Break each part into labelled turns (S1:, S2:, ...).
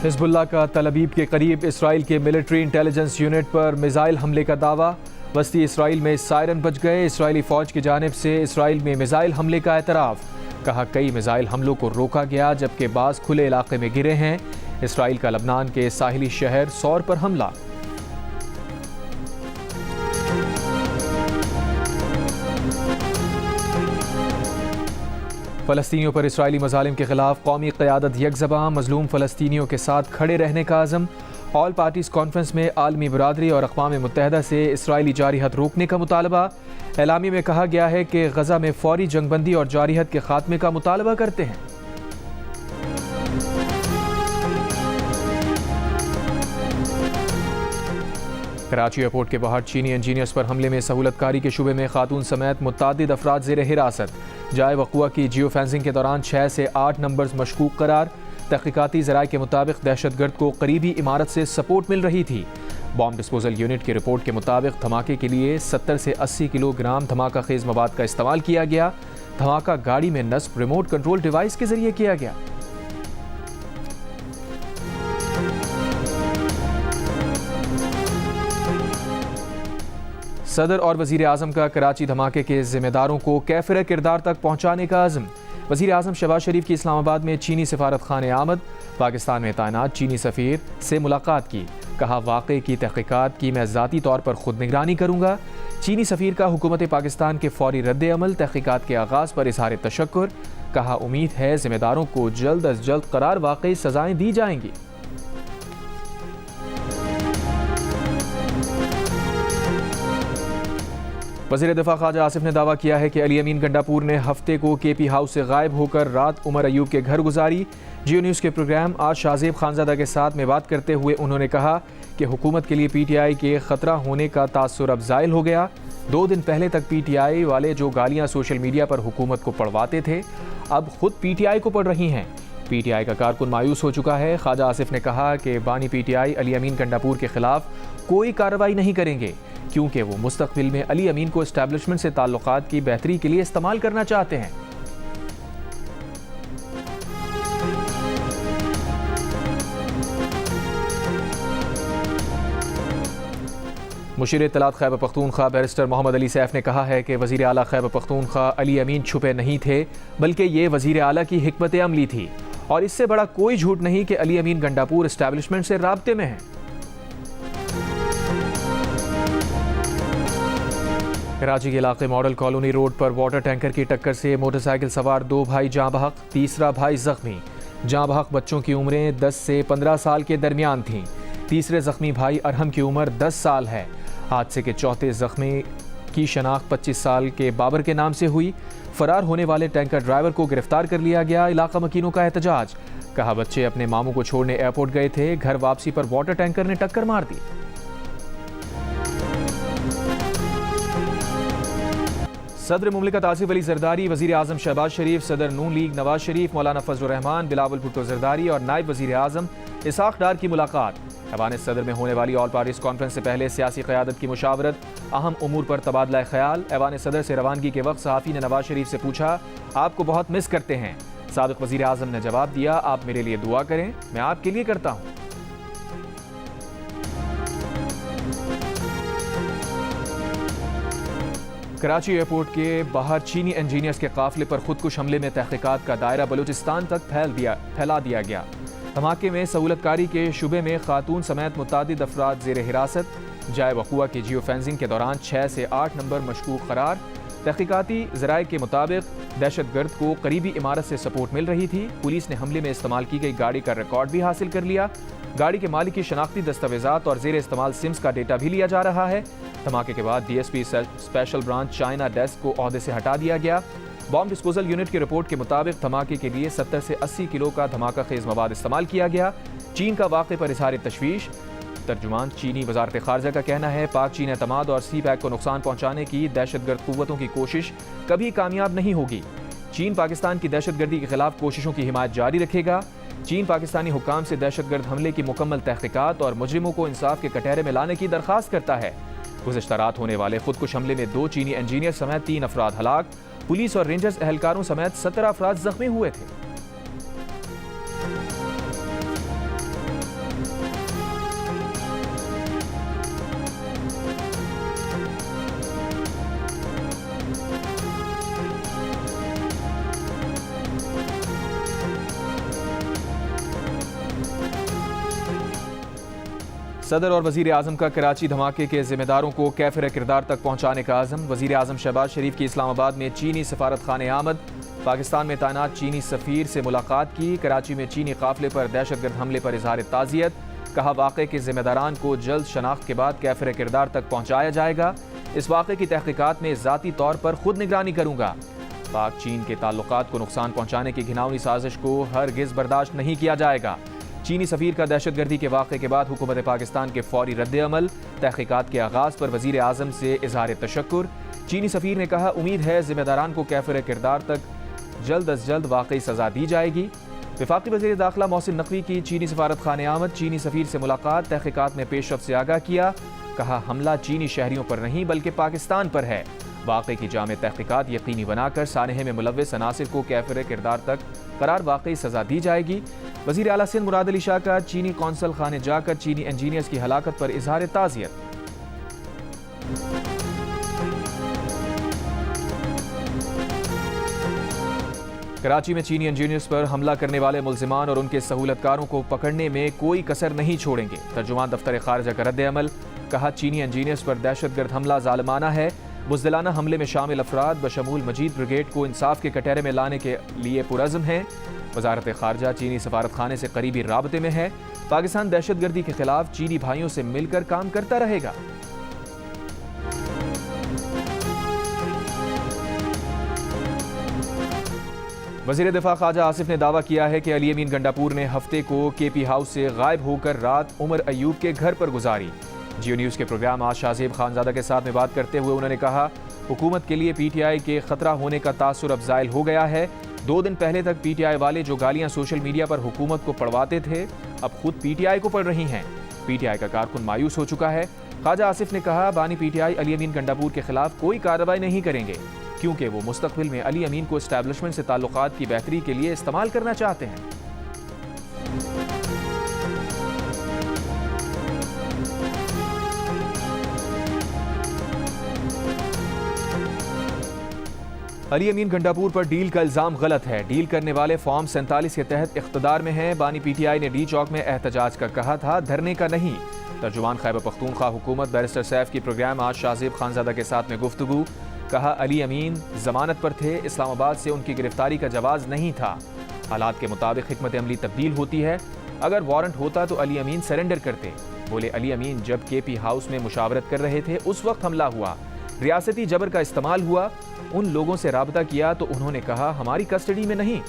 S1: Hezbollah का तल अबीब के करीब इसराइल के मिलिट्री इंटेलिजेंस यूनिट पर मिसाइल हमले का दावा। वस्ती इसराइल में सायरन बज गए। इसराइली फौज की जानिब से इसराइल में मिसाइल हमले का एतराफ़। कहा कई मिसाइल हमलों को रोका गया जबकि बाज़ खुले इलाके में गिरे हैं। इसराइल का लबनान के साहिली शहर सौर पर हमला। फ़लस्तीनियों पर इसराइली मज़ालिम के खिलाफ कौमी क़यादत यकज़बां। मज़लूम फ़लस्तीनियों के साथ खड़े रहने का अज़म। ऑल पार्टीज़ कॉन्फ्रेंस में आलमी बरादरी और अक़वाम मुत्तहिदा से इसराइली जारिहत रोकने का मुतालबा। एलामी में कहा गया है कि गज़ा में फ़ौरी जंगबंदी और जारिहत के खात्मे का मुतालबा करते हैं। कराची एयरपोर्ट के बाहर चीनी इंजीनियर्स पर हमले में सहूलतकारी के शुबे में खातून समेत मुतअद्दिद अफराद ज़ेर हिरासत। जाए वक़ुआ की जियो फेंसिंग के दौरान 6 से 8 नंबर्स मशकूक करार। तहक़ीक़ाती ज़राए के मुताबिक दहशतगर्द को करीबी इमारत से सपोर्ट मिल रही थी। बॉम्ब डिस्पोजल यूनिट की रिपोर्ट के मुताबिक धमाके के लिए 70 से 80 किलोग्राम धमाका खेज मवाद का इस्तेमाल किया गया। धमाका गाड़ी में नस्ब रिमोट कंट्रोल डिवाइस के जरिए किया गया। सदर और वज़ीर आज़म का कराची धमाके के ज़िम्मेदारों को कैफ़िर किरदार तक पहुँचाने का अज़्म। वज़ीर आज़म शहबाज शरीफ की इस्लामाबाद में चीनी सफारत खाने आमद। पाकिस्तान में तैनात चीनी सफ़ीर से मुलाकात की। कहा वाक़े की तहक़ीक़ात की मैं ज़ाती तौर पर खुद निगरानी करूँगा। चीनी सफ़ीर का हुकूमत पाकिस्तान के फ़ौरी रद्द अमल तहक़ीक़ात के आगाज़ पर इज़हार तशक्कुर। कहा उम्मीद है ज़िम्मेदारों को जल्द अज जल्द करार वाक़ई सज़ाएँ दी जाएंगी। वज़ीर दिफ़ा ख्वाजा आसिफ ने दावा किया है कि अली अमीन गंडापुर ने हफ्ते को केपी हाउस से गायब होकर रात उमर अयूब के घर गुजारी। जियो न्यूज़ के प्रोग्राम आज शाहजेब खानज़ादा के साथ में बात करते हुए उन्होंने कहा कि हुकूमत के लिए पीटीआई के ख़तरा होने का तासुर अब ज़ाइल हो गया। 2 दिन पहले तक पीटीआई वाले जो गालियाँ सोशल मीडिया पर हुकूमत को पढ़वाते थे अब खुद पीटीआई को पढ़ रही हैं। पीटीआई का कारकुन मायूस हो चुका है। ख्वाजा आसिफ ने कहा कि बानी पीटीआई अली अमीन गंडापुर के खिलाफ कोई कार्रवाई नहीं करेंगे क्योंकि वो मुस्तकबिल में अली अमीन को एस्टैब्लिशमेंट से ताल्लुकात की बेहतरी के लिए इस्तेमाल करना चाहते हैं। मुशीर इत्तलात खैबर पख्तूनख्वा बैरिस्टर मोहम्मद अली सैफ ने कहा है कि वज़ीर आला खैबर पख्तूनख्वा अली अमीन छुपे नहीं थे बल्कि ये वज़ीर आला की हिकमत अमली थी और इससे बड़ा कोई झूठ नहीं कि अली अमीन गंडापुर एस्टैब्लिशमेंट से राब्ते में है। कराची के इलाके मॉडल कॉलोनी रोड पर वाटर टैंकर की टक्कर से मोटरसाइकिल सवार 2 भाई जाँ बहक, तीसरा भाई जख्मी। जाँ बहक बच्चों की उम्रें 10 से 15 साल के दरमियान थीं। तीसरे जख्मी भाई अरहम की उम्र 10 साल है। हादसे के चौथे जख्मी की शनाख्त 25 साल के बाबर के नाम से हुई। फरार होने वाले टैंकर ड्राइवर को गिरफ्तार कर लिया गया। इलाका मकीनों का एहतजाज। कहा बच्चे अपने मामू को छोड़ने एयरपोर्ट गए थे, घर वापसी पर वाटर टैंकर ने टक्कर मार दी। सदर मुमलिकत आसिफ अली जरदारी, वज़ीर आज़म शहबाज शरीफ, सदर नून लीग नवाज शरीफ, मौलाना फजल रहमान, बिलावल भुट्टो जरदारी और नायब वज़ीर आज़म इसहाक डार की मुलाकात। ऐवान सदर में होने वाली ऑल पार्टीज़ कॉन्फ्रेंस से पहले सियासी क़यादत की मुशावरत, अहम उमूर पर तबादला ख्याल। ऐवान सदर से रवानगी के वक्त सहाफ़ी ने नवाज शरीफ से पूछा आपको बहुत मिस करते हैं। साबिक़ वज़ीर आज़म ने जवाब दिया आप मेरे लिए दुआ करें, मैं आपके लिए करता हूँ। कराची एयरपोर्ट के बाहर चीनी इंजीनियर्स के काफिले पर खुदकुश हमले में तहक़ीक़ात का दायरा बलूचिस्तान तक फैला दिया गया। धमाके में सहूलतकारी के शुबे में खातून समेत मुतअद्दिद अफराद ज़ेर हिरासत। जाए वक़ुआ की जियो फेंसिंग के दौरान 6 से 8 नंबर मशकूक करार। तहक़ीक़ाती ज़राए के मुताबिक दहशतगर्द को करीबी इमारत से सपोर्ट मिल रही थी। पुलिस ने हमले में इस्तेमाल की गई गाड़ी का रिकॉर्ड भी हासिल कर लिया। गाड़ी के मालिक की शनाख्ती दस्तावेज़ात और ज़ेर इस्तेमाल सिम्स का डेटा भी लिया जा रहा है। धमाके के बाद DSP special branch China desk को ओहदे से हटा दिया गया। बॉम्ब डिस्पोजल यूनिट की रिपोर्ट के मुताबिक धमाके के लिए 70 से 80 किलो का धमाका खेज मवाद इस्तेमाल किया गया। चीन का वाक़े पर इज़हार तशवीश। तर्जुमान चीनी वज़ारत ख़ारजा का कहना है पाक चीन एतमाद और सी पैक को नुकसान पहुँचाने की दहशतगर्द क़ुव्वतों की कोशिश कभी कामयाब नहीं होगी। चीन पाकिस्तान की दहशतगर्दी के खिलाफ कोशिशों की हिमायत जारी रखेगा। चीन पाकिस्तानी हुक्काम से दहशतगर्द हमले की मुकम्मल तहक़ीक़ात और मुजरिमों को इंसाफ के कटहरे में लाने की दरख्वास्त करता है। गुज़श्ता रात होने वाले खुदकुश हमले में 2 चीनी इंजीनियर समेत 3 अफराद हलाक। पुलिस और रेंजर्स एहलकारों समेत 17 अफराद जख्मी हुए थे। सदर और वज़ीर आज़म का कराची धमाके के जिम्मेदारों को कैफिर किरदार तक पहुँचाने का आज़म। वज़ीर आज़म शहबाज शरीफ की इस्लामाबाद में चीनी सफारत खाने आमद। पाकिस्तान में तैनात चीनी सफ़ीर से मुलाकात की। कराची में चीनी काफिले पर दहशतगर्द हमले पर इजहार ताज़ियत। कहा वाक़े के जिम्मेदारान को जल्द शनाख्त के बाद कैफिर किरदार तक पहुँचाया जाएगा। इस वाक़े की तहकीकात में ज़ाती तौर पर खुद निगरानी करूँगा। पाक चीन के ताल्लुकात को नुकसान पहुँचाने की घिनौनी साजिश को हरगिज़ बर्दाश्त नहीं किया जाएगा। चीनी सफ़ीर का दहशतगर्दी के वाक़े के बाद हुकूमत पाकिस्तान के फौरी रद्द-ए-अमल। तहकीकात के आगाज़ पर वज़ीर आज़म से इज़हार तशक्कुर। चीनी सफ़ीर ने कहा उम्मीद है ज़िम्मेदारान को कैफिर किरदार तक जल्द अज जल्द वाकई सज़ा दी जाएगी। वफाकी वज़ीर दाखिला मोहसिन नकवी की चीनी सफारत खाने आमद। चीनी सफ़ीर से मुलाकात। तहकीकात में पेशरफ्त से आगाह किया। कहा हमला चीनी शहरियों पर नहीं बल्कि पाकिस्तान पर है। वाक़े की जामे तहकीकात यकीनी बनाकर सानहे में मुलव्वस अनासिर को कैफिर किरदार तक करार वाकई सज़ा दी जाएगी। वज़ीर आला सिंध मुराद अली शाह का चीनी कौंसल खाने जाकर चीनी इंजीनियर्स की हलाकत पर इजहार ताज़ियत। कराची में चीनी इंजीनियर्स पर हमला करने वाले मुल्जिमान और उनके सहूलतकारों को पकड़ने में कोई कसर नहीं छोड़ेंगे। तर्जुमान दफ्तर खारजा का रद्द-ए-अमल। कहा चीनी इंजीनियर्स पर दहशतगर्द हमला जालिमाना है। बुज़दिलाना हमले में शामिल अफराद बशमूल मजीद ब्रिगेड को इंसाफ के कटहरे में लाने के लिए पुरज़्म हैं। वज़ारत खारजा चीनी सफारत खाने से करीबी राबते में है। पाकिस्तान दहशतगर्दी के खिलाफ चीनी भाइयों से मिलकर काम करता रहेगा। वज़ीर दिफा ख्वाजा आसिफ ने दावा किया है कि अली अमीन गंडापुर ने हफ्ते को केपी हाउस से गायब होकर रात उमर अयूब के घर पर गुजारी। जियो न्यूज़ के प्रोग्राम आज शाहजेब खानजादा के साथ में बात करते हुए उन्होंने कहा हुकूमत के लिए पीटीआई के खतरा होने का तासुर अब ज़ायल हो गया है। 2 दिन पहले तक पीटीआई वाले जो गालियां सोशल मीडिया पर हुकूमत को पढ़वाते थे अब खुद पीटीआई को पढ़ रही हैं। पीटीआई का कारकुन मायूस हो चुका है। ख्वाजा आसिफ ने कहा बानी पीटीआई अली अमीन गंडापुर के खिलाफ कोई कार्रवाई नहीं करेंगे क्योंकि वो मुस्तकबिल में अली अमीन को एस्टैब्लिशमेंट से ताल्लुकात की बेहतरी के लिए इस्तेमाल करना चाहते हैं। अली अमीन गंडापुर पर डील का इल्जाम गलत है। डील करने वाले फॉर्म 47 के तहत इख्तिदार में हैं। बानी पीटीआई ने डी चौक में एहतजाज का कहा था, धरने का नहीं। तर्जुमान खैबर पख्तूनख्वा हुकूमत बैरिस्टर सैफ की प्रोग्राम आज शाहजेब खानजादा के साथ में गुफ्तगू। कहा अली अमीन जमानत पर थे, इस्लामाबाद से उनकी गिरफ्तारी का जवाज नहीं था। हालात के मुताबिक हिकमत अमली तब्दील होती है। अगर वारंट होता तो अली अमीन सरेंडर करते। बोले अली अमीन जब केपी हाउस में मुशावरत कर रहे थे उस वक्त हमला हुआ, रियासती जबर का इस्तेमाल हुआ। उन लोगों से राबता किया तो उन्होंने कहा हमारी कस्टडी में नहीं।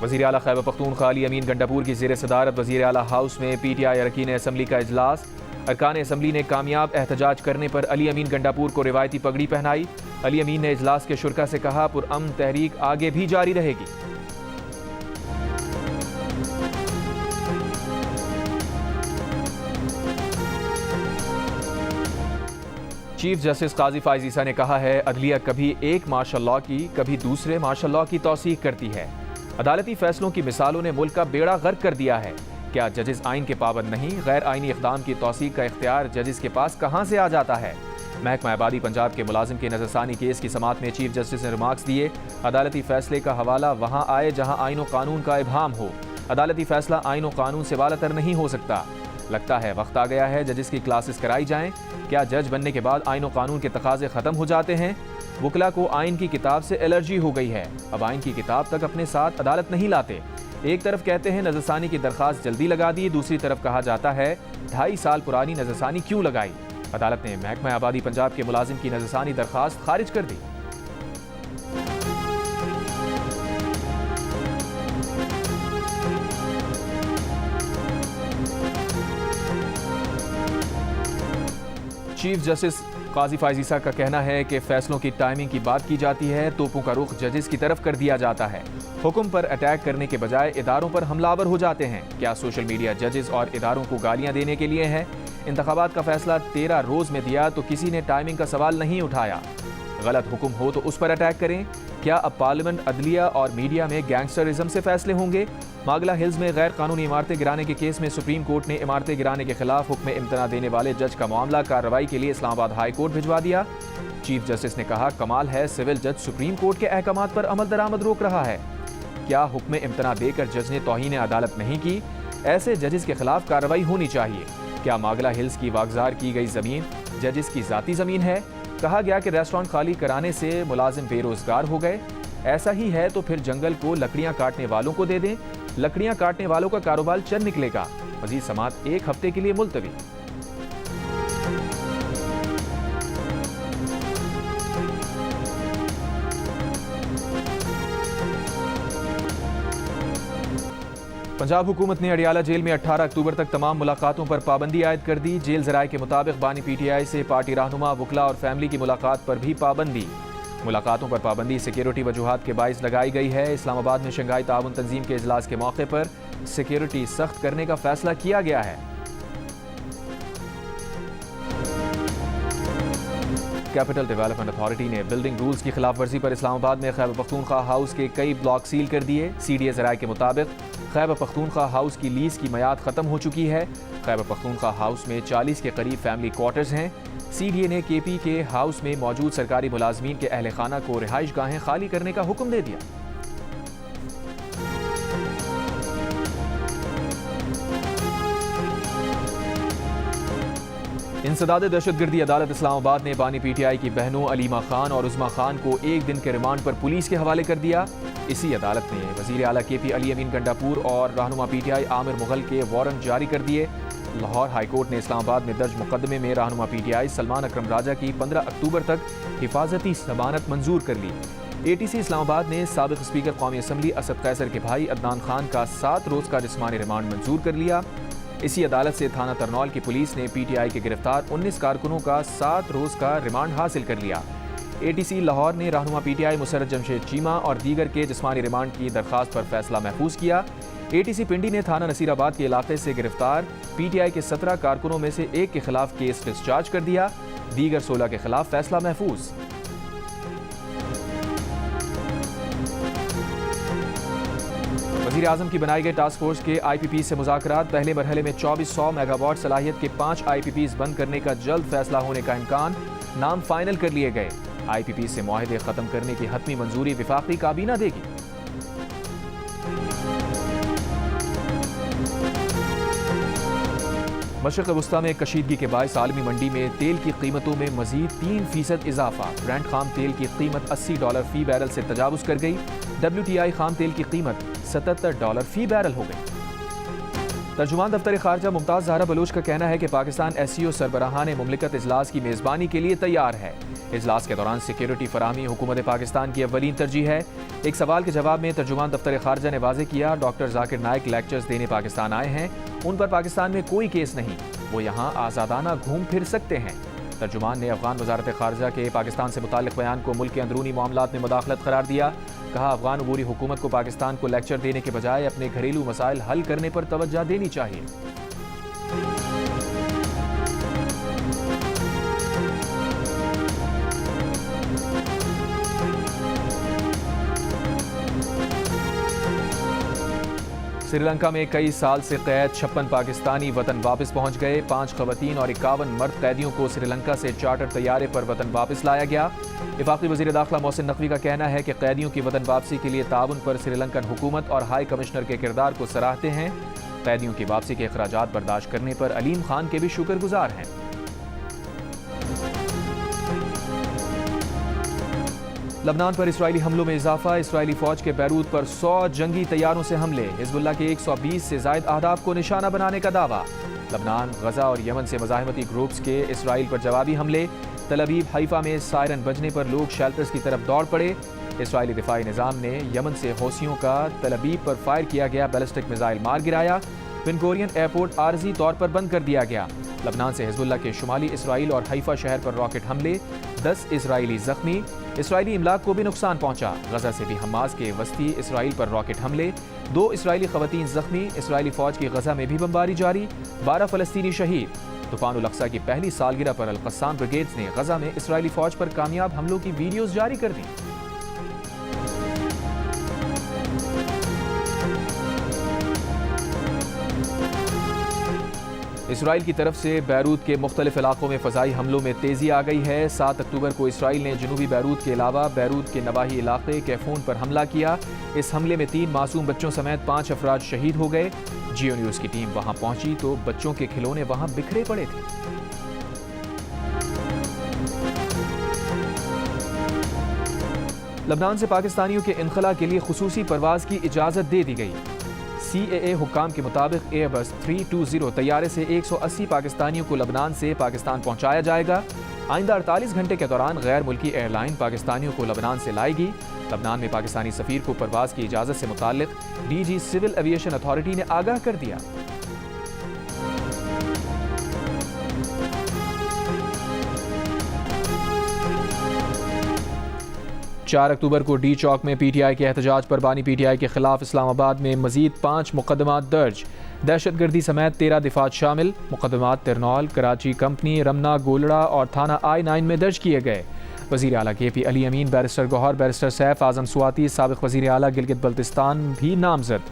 S1: वज़ीर आला खैबर पख्तूनख्वा अली अमीन गंडापुर की ज़ेर सदारत वज़ीर आला हाउस में पीटीआई अरकान असम्बली का इजलास। अरकान असम्बली ने कामयाब एहतजाज करने पर अली अमीन गंडापुर को रिवायती पगड़ी पहनाई। अली अमीन ने इजलास के शुरका से कहा पुरअमन तहरीक आगे भी जारी रहेगी। चीफ जस्टिस काजी फायज़ ईसा ने कहा है अदलिया कभी एक मार्शल लॉ की कभी दूसरे मार्शल लॉ की तौसीक करती है। अदालती फैसलों की मिसालों ने मुल्क का बेड़ा गर्क कर दिया है। क्या जजेस आइन के पाबंद नहीं? गैर आइनी इक़दाम की तौसीक का इख्तियार जजेस के पास कहाँ से आ जाता है? महकमा आबादी पंजाब के मुलाजिम के नज़रसानी केस की समाअत में चीफ जस्टिस ने रिमार्क्स दिए अदालती फैसले का हवाला वहाँ आए जहाँ आइन व कानून का इबहाम हो। अदालती फैसला आइन व कानून से वालातर नहीं हो सकता। लगता है वक्त आ गया है जजेस की क्लासेस कराई जाएं। क्या जज बनने के बाद आइन व कानून के तकाजे ख़त्म हो जाते हैं? वकला को आइन की किताब से एलर्जी हो गई है, अब आइन की किताब तक अपने साथ अदालत नहीं लाते। एक तरफ कहते हैं नज़रसानी की दरख्वास्त जल्दी लगा दी, दूसरी तरफ कहा जाता है 2.5 साल पुरानी नज़रसानी क्यों लगाई। अदालत ने महकमा आबादी पंजाब के मुलाजिम की नज़रसानी दरख्वास्त खारिज कर दी। चीफ जस्टिस काजी फायज़ ईसा का कहना है कि फैसलों की टाइमिंग की बात की जाती है, तोपों का रुख जजेस की तरफ कर दिया जाता है। हुक्म पर अटैक करने के बजाय इदारों पर हमलावर हो जाते हैं। क्या सोशल मीडिया जजेस और इदारों को गालियां देने के लिए है? इंतखाबात का फैसला 13 रोज में दिया तो किसी ने टाइमिंग का सवाल नहीं उठाया। गलत हुक्म हो तो उस पर अटैक करें। क्या अब पार्लियामेंट, अदलिया और मीडिया में गैंगस्टरिज्म से फैसले होंगे? मागला हिल्स में गैर कानूनी इमारतें गिराने के केस में सुप्रीम कोर्ट ने इमारतें गिराने के खिलाफ हुक्म इम्तना देने वाले जज का मामला कार्रवाई के लिए इस्लामाबाद हाई कोर्ट भिजवा दिया। चीफ जस्टिस ने कहा, कमाल है सिविल जज सुप्रीम कोर्ट के अहकामात पर अमल दरामद रोक रहा है। क्या हुक्म इम्तना देकर जज ने तौहीन अदालत नहीं की? ऐसे जजेस के खिलाफ कार्रवाई होनी चाहिए। क्या मागला हिल्स की वागजार की गई जमीन जजेस की जाती जमीन है? कहा गया कि रेस्टोरेंट खाली कराने से मुलाजिम बेरोजगार हो गए। ऐसा ही है तो फिर जंगल को लकड़ियां काटने वालों को दे दें, लकड़ियां काटने वालों का कारोबार चल निकलेगा। मजीद समाअत 1 हफ्ते के लिए मुलतवी। पंजाब हुकूमत ने अडियाला जेल में 18 अक्टूबर तक तमाम मुलाकातों पर पाबंदी आयद कर दी। जेल ज़राए के मुताबिक बानी PTI से पार्टी रहनुमा, वकला और फैमिली की मुलाकात पर भी पाबंदी। मुलाकातों पर पाबंदी सिक्योरिटी वजूहात के बाइस लगाई गई है। इस्लामाबाद में शंघाई ताउन तंजीम के इजलास के मौके पर सिक्योरिटी सख्त करने का फैसला किया गया है। कैपिटल डेवलपमेंट अथॉरिटी ने बिल्डिंग रूल्स की खिलाफ वर्जी पर इस्लामाबाद में खैबर पख्तूनख्वा हाउस के कई ब्लॉक सील कर दिए। CDA ज़राए के मुताबिक खैबर पख्तूनख्वा हाउस की लीज की मियाद खत्म हो चुकी है। खैबर पख्तूनख्वा हाउस में 40 के करीब फैमिली क्वार्टर्स हैं। CDA ने KP के हाउस में मौजूद सरकारी मुलाजमीन के अहल खाना को रिहाइश गाहें खाली करने का हुक्म दे दिया। इंसदाद दहशतगर्दी अदालत इस्लामाबाद ने बानी PTI की बहनों अलीमा खान और उज़मा खान को 1 दिन के रिमांड पर पुलिस के हवाले कर दिया। इसी अदालत ने वज़ीर आला KP अली अमीन गंडापुर और रहनुमा PTI आमिर मुगल के वारंट जारी कर दिए। लाहौर हाई कोर्ट ने इस्लामाबाद में दर्ज मुकदमे में रहनुमा PTI सलमान अकरम राजा की 15 अक्टूबर तक हिफाजती जमानत मंजूर कर ली। ATC इस्लामाबाद ने साबिक स्पीकर कौमी असम्बली असद कैसर के भाई अदनान खान का 7 रोज़ का जिस्मानी रिमांड मंजूर कर लिया। इसी अदालत से थाना तरनौल की पुलिस ने PTI के गिरफ्तार 19 कारकुनों का 7 रोज़ का रिमांड हासिल कर लिया। ATC लाहौर ने रहनुमा PTI मुसर्रत जमशेद चीमा और दीगर के जिस्मानी रिमांड की दरख्वास्त पर फैसला महफूज किया। ATC पिंडी ने थाना नसीराबाद के इलाके से गिरफ्तार PTI के 17 कारकुनों में से 1 के खिलाफ केस डिस्चार्ज कर दिया। दीगर 16 के खिलाफ फैसला महफूज। वज़ीर आज़म की बनाई गई टास्क फोर्स के IPP से मुज़ाकरात। पहले मरहले में 2400 मेगावाट सलाहियत के 5 IPPs बंद करने का जल्द फैसला होने का इम्कान। नाम फाइनल कर लिए गए। IPP से मुआहदे खत्म करने की हतमी मंजूरी विफाकी काबीना देगी। मशरिक़ वस्ता में कशीदगी के बायस आलमी मंडी में तेल की कीमतों में मजीद 3% इजाफा। ब्रेंट खाम तेल की कीमत $80 फी बैरल से तजावुज कर गई। WTI खाम तेल की कीमत $77 फी बैरल हो गई। तर्जुमान दफ्तर खारजा मुमताज़ ज़हरा बलोच का कहना है कि पाकिस्तान SCO सरबराहान मुमलिकत इजलास की मेज़बानी के लिए तैयार है। इजलास के दौरान सिक्योरिटी फराहमी हुकूमत पाकिस्तान की अव्वलीन तरजीह है। एक सवाल के जवाब में तर्जुमान दफ्तर खारजा ने वाज़ेह किया, डॉक्टर जाकिर नाइक लेक्चर्स देने पाकिस्तान आए हैं, उन पर पाकिस्तान में कोई केस नहीं, वो यहाँ आज़ादाना घूम फिर सकते हैं। तर्जुमान ने अफगान वजारत खारजा के पाकिस्तान से मुताल्लिक़ बयान को मुल्क के अंदरूनी मामलात में मुदाखलत करार दिया। कहा, अफगान अबूरी हुकूमत को पाकिस्तान को लेक्चर देने के बजाय अपने घरेलू मसाइल हल करने पर तवज्जो देनी चाहिए। श्रीलंका में कई साल से कैद 56 पाकिस्तानी वतन वापस पहुंच गए। 5 खवातीन और 51 मर्द कैदियों को श्रीलंका से चार्टर तैयारे पर वतन वापस लाया गया। वफाकी वज़ीर दाखिला मोहसिन नकवी का कहना है कि कैदियों की वतन वापसी के लिए ताउन पर श्रीलंकन हुकूमत और हाई कमिश्नर के किरदार को सराहते हैं। कैदियों की वापसी के अखराजात बर्दाश्त करने पर अलीम खान के भी शुक्रगुजार हैं। लबनान पर इसराइली हमलों में इजाफा। इसराइली फौज के बैरूत पर 100 जंगी तैयारों से हमले। हिजबुल्लाह के 120 से जायद अहदाफ को निशाना बनाने का दावा। लबनान, गजा और यमन से मज़ाहमती ग्रुप्स के इसराइल पर जवाबी हमले। तल अवीव, हाइफा में सायरन बजने पर लोग शेल्टर्स की तरफ दौड़ पड़े। इसराइली दिफाई निज़ाम ने यमन से हौसियों का तल अवीव पर फायर किया गया बैलिस्टिक मिसाइल मार गिराया। बिन गोरियन एयरपोर्ट आर्जी तौर पर बंद कर दिया गया। लबनान से हिजबुल्लाह के शुमाली इसराइल और हाइफा शहर पर रॉकेट हमले। 10 इसराइली जख्मी। इसराइली इमलाक को भी नुकसान पहुंचा। गजा से भी हमास के वस्ती इसराइल पर रॉकेट हमले। 2 इसराइली खवातीन जख्मी। इसराइली फौज की गजा में भी बमबारी जारी। 12 फलस्तीनी शहीद। तूफान उल अक्सा की पहली सालगिरह पर अल क़स्साम ब्रिगेड्स ने गजा में इसराइली फौज पर कामयाब हमलों की वीडियोज जारी कर दी। इसराइल की तरफ से बैरूत के मुख्तलिफ इलाकों में फ़ज़ाई हमलों में तेज़ी आ गई है। 7 अक्टूबर को इसराइल ने जनूबी बैरूत के अलावा बैरूत के नवाही इलाके कैफून पर हमला किया। इस हमले में 3 मासूम बच्चों समेत 5 अफराद शहीद हो गए। जियो न्यूज़ की टीम वहाँ पहुंची तो बच्चों के खिलौने वहाँ बिखरे पड़े थे। लबनान से पाकिस्तानियों के इनखला के लिए खुसूसी परवाज़ की इजाज़त दे दी गई। CAA हुक्काम के मुताबिक एयरबस 320 तैयारे से 180 पाकिस्तानियों को लबनान से पाकिस्तान पहुंचाया जाएगा। आइंदा 48 घंटे के दौरान गैर मुल्की एयरलाइन पाकिस्तानियों को लबनान से लाएगी। लबनान में पाकिस्तानी सफ़ीर को परवाज़ की इजाज़त से मुताल्लिक़ DG सिविल एविएशन अथॉरिटी ने आगाह कर दिया। 4 अक्टूबर को डी चौक में PTI के एहतजाज पर बानी PTI के खिलाफ इस्लामाबाद में मजीद 5 मुकदमात दर्ज। दहशतगर्दी समेत 13 दिफात शामिल। मुकदमात तिरनौल, कराची कंपनी, रमना, गोलड़ा और थाना I-9 में दर्ज किए गए। वज़ीर आला KP अली अमीन, बैरिस्टर गौहर, बैरिस्टर सैफ आज़म सुवाती, साबिक़ वज़ीर आला गिलगित बल्तिस्तान भी नामजद।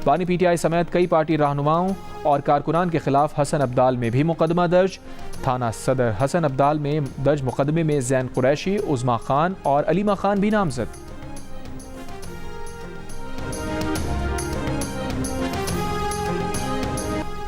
S1: बानी PTI समेत कई पार्टी रहनुमाओं और कारकुनान के खिलाफ हसन अब्दाल में भी मुकदमा दर्ज। थाना सदर हसन अब्दाल में दर्ज मुकदमे में जैन कुरैशी, उज़मा खान और अलीमा खान भी नामजद।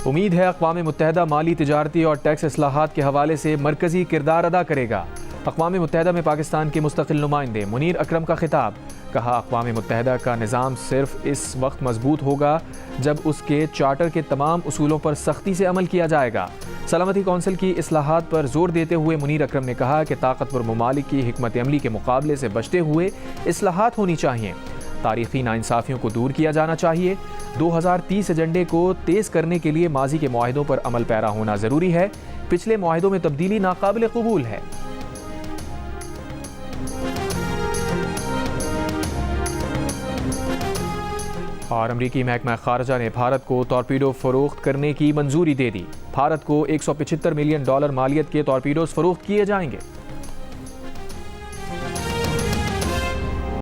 S1: उम्मीद है अक़वाम मुत्तहिदा माली, तिजारती और टैक्स इस्लाहात के हवाले से मरकज़ी किरदार अदा करेगा। अक़वाम मुत्तहिदा में पाकिस्तान के मुस्तक़िल नुमाइंदे मुनीर अकरम का खिताब। कहा, अक़वाम मुत्तहिदा का निज़ाम सिर्फ इस वक्त मजबूत होगा जब उसके चार्टर के तमाम उसूलों पर सख्ती से अमल किया जाएगा। सलामती कौंसिल की इस्लाहात पर जोर देते हुए मुनीर अकरम ने कहा कि ताकतवर ममालिक की हिकमत अमली के मुकाबले से बचते हुए इस्लाहात होनी चाहिए। तारीख़ी नाइंसाफ़ियों को दूर किया जाना चाहिए। 2030 एजेंडे को तेज़ करने के लिए माजी के मुआहिदों पर अमल पैरा होना ज़रूरी है। पिछले मुआहिदों में तब्दीली नाकाबिल कबूल है। और अमरीकी महकमा खारजा ने भारत को टॉर्पीडो फ़रोख्त करने की मंजूरी दे दी। भारत को $175 मिलियन मालियत के टॉर्पीडोज़ फ़रोख्त किए जाएंगे।